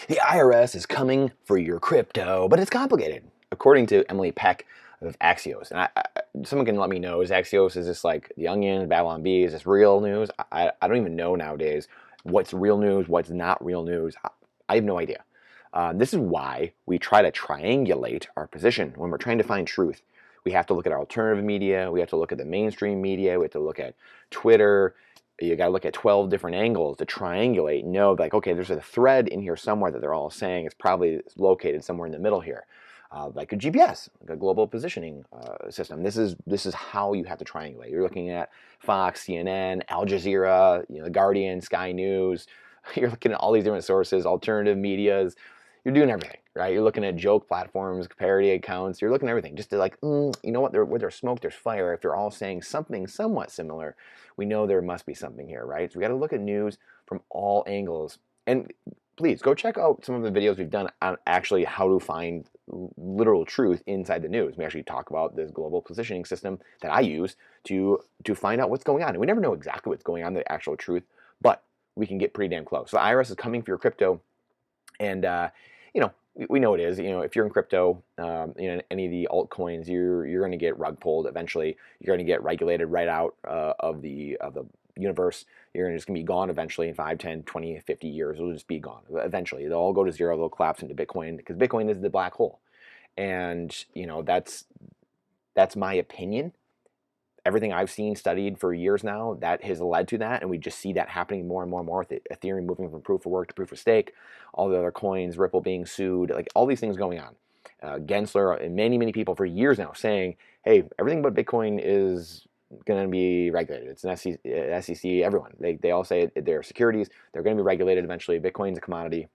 The IRS is coming for your crypto, but it's complicated, according to Emily Peck of Axios. And someone can let me know, is Axios, is this like The Onion, Babylon Bee, is this real news? I don't even know nowadays what's real news, what's not real news. I have no idea. This is why we try to triangulate our position when we're trying to find truth. We have to look at our alternative media, we have to look at the mainstream media, we have to look at Twitter. You got to look at 12 different angles to triangulate and know, like, okay, there's a thread in here somewhere that they're all saying it's probably located somewhere in the middle here, like a GPS, like a global positioning system. This is how you have to triangulate. You're looking at Fox, CNN, Al Jazeera, The Guardian, Sky News. You're looking at all these different sources, alternative medias. You're doing everything, right? You're looking at joke platforms, parody accounts. You're looking at everything just to like, you know what? Where there's smoke, there's fire. If they're all saying something somewhat similar, we know there must be something here, right? So we got to look at news from all angles. And please go check out some of the videos we've done on actually how to find literal truth inside the news. We actually talk about this global positioning system that I use to find out what's going on. And we never know exactly what's going on, the actual truth, but we can get pretty damn close. So the IRS is coming for your crypto. And, we know it is. If you're in crypto, any of the altcoins, you're going to get rug pulled eventually. You're going to get regulated right out of the universe. You're just going to be gone eventually in 5, 10, 20, 50 years. It'll just be gone. Eventually, they'll all go to zero. They'll collapse into Bitcoin because Bitcoin is the black hole. And, that's my opinion. Everything I've seen, studied for years now, that has led to that, and we just see that happening more and more and more with Ethereum moving from proof of work to proof of stake, all the other coins, Ripple being sued, like all these things going on. Gensler and many people for years now saying, hey, everything but Bitcoin is going to be regulated. It's an SEC, everyone. They all say they're securities, they're going to be regulated eventually. Bitcoin's a commodity,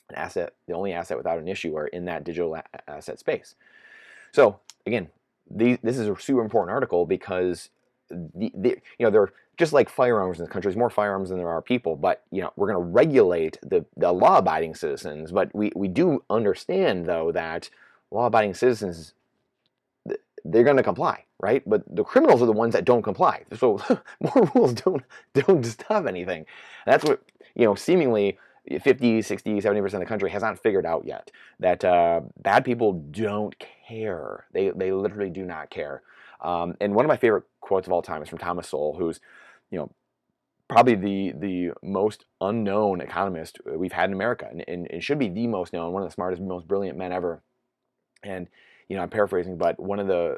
an asset, the only asset without an issue are in that digital asset space. So again, this is a super important article because they're just like firearms in this country. There's more firearms than there are people, but we're going to regulate the law-abiding citizens. But we do understand though that law-abiding citizens, they're going to comply, right? But the criminals are the ones that don't comply. So more rules don't stop anything. And that's what seemingly 50, 60, 70% of the country has not figured out yet, that bad people don't care. They literally do not care. And one of my favorite quotes of all time is from Thomas Sowell, who's probably the most unknown economist we've had in America, and should be the most known, one of the smartest, most brilliant men ever. And I'm paraphrasing, but one of the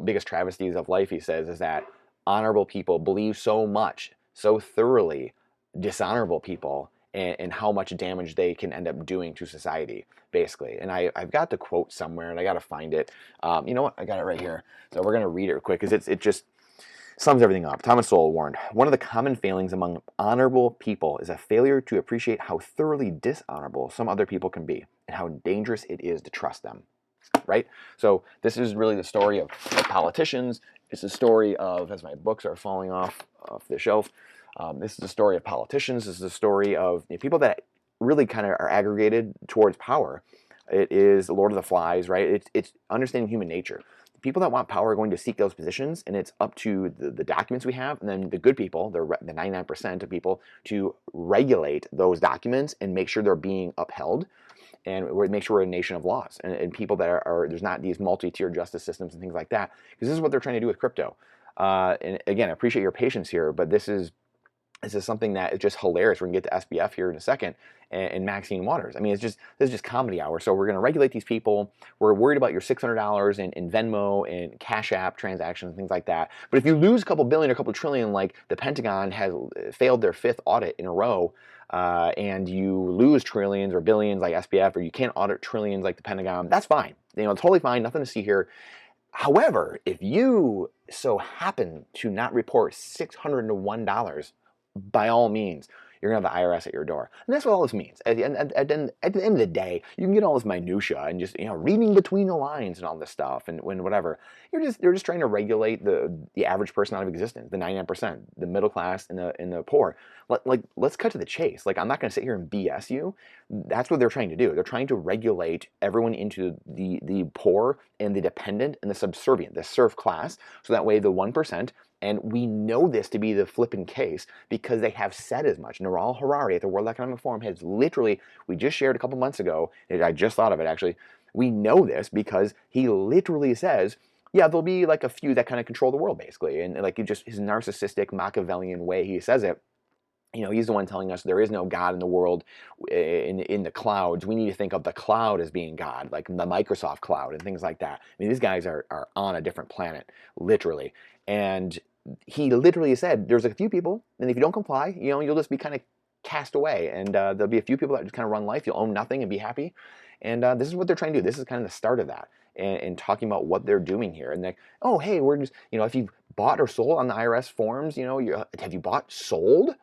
biggest travesties of life, he says, is that honorable people believe so much, so thoroughly, dishonorable people, and how much damage they can end up doing to society, basically. And I've got the quote somewhere, and I got to find it. You know what? I got it right here. So we're going to read it real quick, because it just sums everything up. Thomas Sowell warned, one of the common failings among honorable people is a failure to appreciate how thoroughly dishonorable some other people can be, and how dangerous it is to trust them. Right? So this is really the story of politicians. It's the story of, as my books are falling off the shelf, this is the story of politicians. This is the story of people that really kind of are aggregated towards power. It is Lord of the Flies, right? It's understanding human nature. The people that want power are going to seek those positions, and it's up to the documents we have, and then the good people, the 99% of people, to regulate those documents and make sure they're being upheld, and make sure we're a nation of laws, and people that are there's not these multi-tier justice systems and things like that, because this is what they're trying to do with crypto. And again, I appreciate your patience here, but this is something that is just hilarious. We're going to get to SBF here in a second, and Maxine Waters. I mean, this is just comedy hour. So we're going to regulate these people. We're worried about your $600 in Venmo and Cash App transactions and things like that. But if you lose a couple billion or a couple trillion, like the Pentagon has failed their 5th audit in a row, and you lose trillions or billions like SBF, or you can't audit trillions like the Pentagon, that's fine. Totally fine. Nothing to see here. However, if you so happen to not report $601, by all means, you're going to have the IRS at your door. And that's what all this means. At the end of the day, you can get all this minutia and just, reading between the lines and all this stuff and whatever. They're just trying to regulate the average person out of existence, the 99%, the middle class and the poor. Let's cut to the chase. I'm not going to sit here and BS you. That's what they're trying to do. They're trying to regulate everyone into the poor and the dependent and the subservient, the serf class, so that way the 1% And we know this to be the flipping case because they have said as much. Naral Harari at the World Economic Forum has literally, we just shared a couple months ago, and I just thought of it actually, we know this because he literally says, yeah, there'll be like a few that kind of control the world basically. And like just his narcissistic Machiavellian way he says it. You know, he's the one telling us there is no God in the world in the clouds. We need to think of the cloud as being God, like the Microsoft cloud and things like that. I mean, these guys are on a different planet, literally. And he literally said, there's a few people, and if you don't comply, you know, you'll just be kind of cast away. And there'll be a few people that just kind of run life. You'll own nothing and be happy. And this is what they're trying to do. This is kind of the start of that. And talking about what they're doing here. And like, oh, hey, we're just, you know, if you've bought or sold on the IRS forms, you know, have you bought, sold?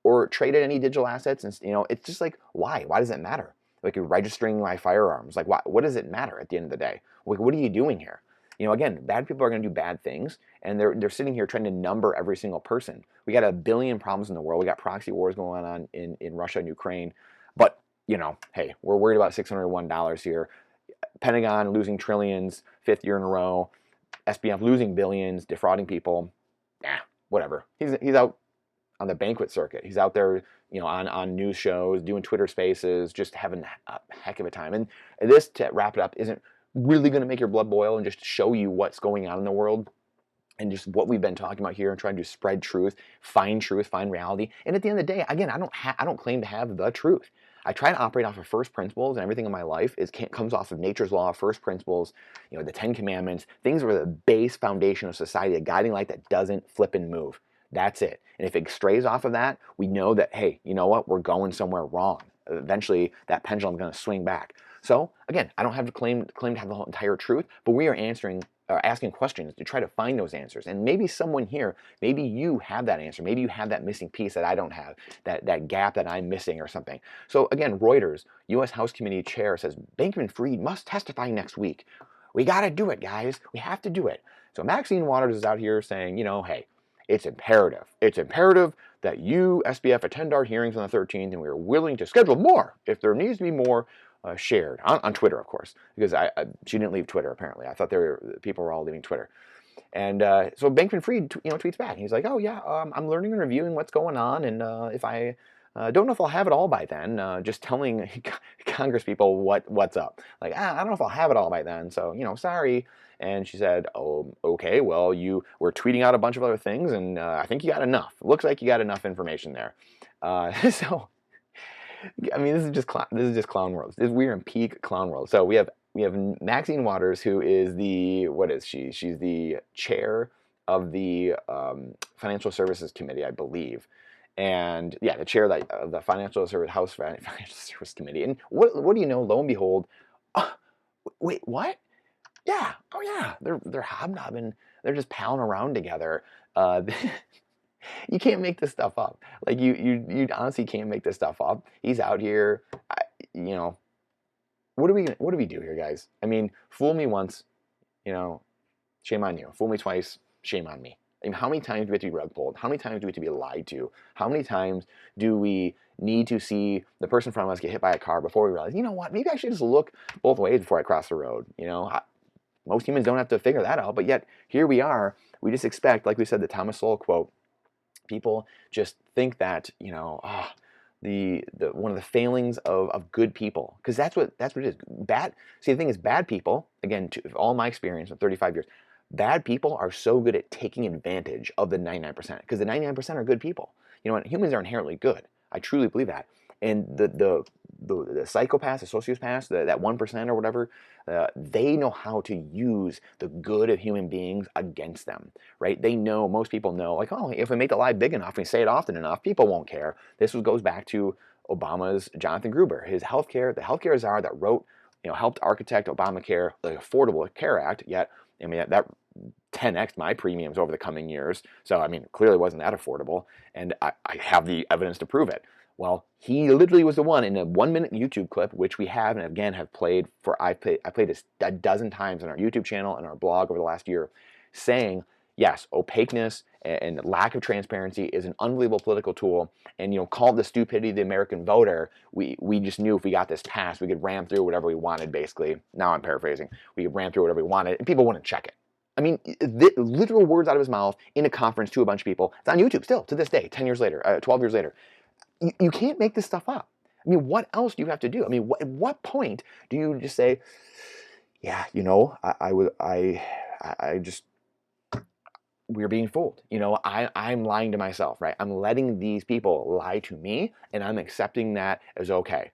Or traded any digital assets, and you know, it's just like, why does it matter? Like, you're registering my firearms, like, what does it matter at the end of the day? Like, what are you doing here? You know, again, bad people are going to do bad things, and they're sitting here trying to number every single person. We got a billion problems in the world. We got proxy wars going on in Russia and Ukraine, but you know, hey, we're worried about $601 here. Pentagon losing trillions, 5th year in a row. SBF losing billions, defrauding people. Whatever. He's out on the banquet circuit. He's out there, you know, on news shows, doing Twitter spaces, just having a heck of a time. And this, to wrap it up, isn't really going to make your blood boil and just show you what's going on in the world and just what we've been talking about here and trying to spread truth, find reality. And at the end of the day, again, I don't claim to have the truth. I try to operate off of first principles, and everything in my life comes off of nature's law, first principles, you know, the 10 Commandments. Things are the base foundation of society, a guiding light that doesn't flip and move. That's it. And if it strays off of that, we know that, hey, you know what? We're going somewhere wrong. Eventually, that pendulum is going to swing back. So, again, I don't have to claim to have the whole entire truth, but we are asking questions to try to find those answers. And maybe someone here, maybe you have that answer. Maybe you have that missing piece that I don't have, that gap that I'm missing or something. So, again, Reuters, U.S. House Committee Chair says, Bankman-Fried must testify next week. We got to do it, guys. We have to do it. So Maxine Waters is out here saying, you know, hey, it's imperative. It's imperative that you, SBF, attend our hearings on the 13th, and we are willing to schedule more if there needs to be more shared on Twitter, of course, because she didn't leave Twitter apparently. I thought people were all leaving Twitter, and so Bankman-Fried, you know, tweets back. He's like, "Oh yeah, I'm learning and reviewing what's going on, and if I don't know if I'll have it all by then. Just telling Congress people what's up. Like, I don't know if I'll have it all by then. So, you know, sorry." And she said, "Oh, okay. Well, you were tweeting out a bunch of other things, and I think you got enough. Looks like you got enough information there." So, I mean, this is just clown world. We're in peak clown world. So we have Maxine Waters, who is what is she? She's the chair of the Financial Services Committee, I believe. And yeah, the chair of the House Financial Service Committee. And what do you know? Lo and behold, wait, what? Yeah, oh yeah, they're hobnobbing. They're just palling around together. You can't make this stuff up. Like you honestly can't make this stuff up. He's out here. You know, what do we do here, guys? I mean, fool me once, you know, shame on you. Fool me twice, shame on me. I mean, how many times do we have to be rug pulled? How many times do we have to be lied to? How many times do we need to see the person in front of us get hit by a car before we realize, you know what, maybe I should just look both ways before I cross the road? You know, most humans don't have to figure that out, but yet here we are. We just expect, like we said, the Thomas Sowell quote, people just think that, you know, the one of the failings of good people, because that's what it is. Bad. See, the thing is, bad people, again, all my experience of 35 years, bad people are so good at taking advantage of the 99%, because the 99% are good people. You know what? Humans are inherently good. I truly believe that. And the psychopaths, the sociopaths, that 1% or whatever, they know how to use the good of human beings against them, right? They know, most people know, like, oh, if we make the lie big enough, we say it often enough, people won't care. This goes back to Obama's Jonathan Gruber, the healthcare czar that wrote, you know, helped architect Obamacare, the Affordable Care Act. Yet, I mean, that 10x my premiums over the coming years. So, I mean, clearly wasn't that affordable, and I have the evidence to prove it. Well, he literally was the one in a 1-minute YouTube clip, which we have and again have played I played this a dozen times on our YouTube channel and our blog over the last year, saying, yes, opaqueness and lack of transparency is an unbelievable political tool, and, you know, called the stupidity of the American voter. We just knew if we got this passed, we could ram through whatever we wanted, basically. Now I'm paraphrasing. We could ram through whatever we wanted, and people wouldn't check it. I mean, the literal words out of his mouth in a conference to a bunch of people. It's on YouTube still to this day, 10 years later, 12 years later. You can't make this stuff up. I mean, what else do you have to do? I mean, at what point do you just say, yeah, you know, I just, we're being fooled. You know, I'm lying to myself, right? I'm letting these people lie to me, and I'm accepting that as okay.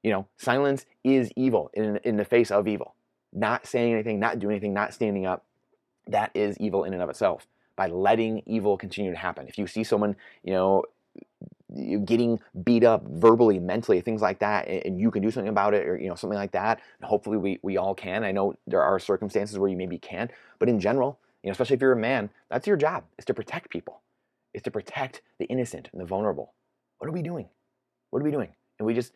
You know, silence is evil in the face of evil. Not saying anything, not doing anything, not standing up, that is evil in and of itself. By letting evil continue to happen. If you see someone, you know, getting beat up verbally, mentally, things like that, and you can do something about it, or you know, something like that, and hopefully we all can. I know there are circumstances where you maybe can't, but in general, you know, especially if you're a man, that's your job, is to protect people, is to protect the innocent and the vulnerable. What are we doing? What are we doing? And we just,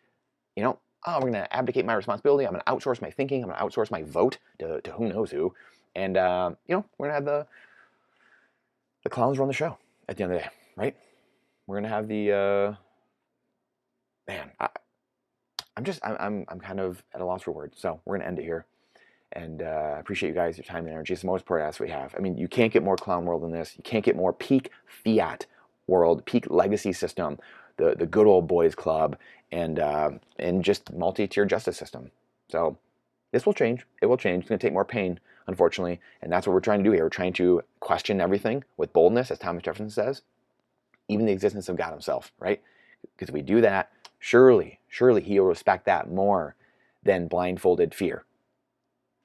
you know, oh, we're going to abdicate my responsibility. I'm going to outsource my thinking. I'm going to outsource my vote to who knows who. And, you know, we're going to have the clowns run the show at the end of the day, right? We're going to have the, man, I'm kind of at a loss for words. So we're going to end it here. And I appreciate you guys, your time and energy. It's the most important asset we have. I mean, you can't get more clown world than this. You can't get more peak fiat world, peak legacy system, the good old boys club, and just multi-tier justice system. So this will change. It will change. It's going to take more pain, unfortunately, and that's what we're trying to do here. We're trying to question everything with boldness, as Thomas Jefferson says, even the existence of God himself, right? Because if we do that, surely he will respect that more than blindfolded fear,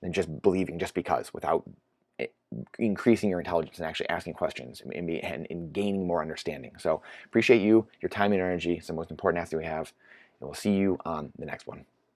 than just believing just because, without increasing your intelligence and actually asking questions and gaining more understanding. So appreciate you, your time and energy. It's the most important asset we have. And we'll see you on the next one.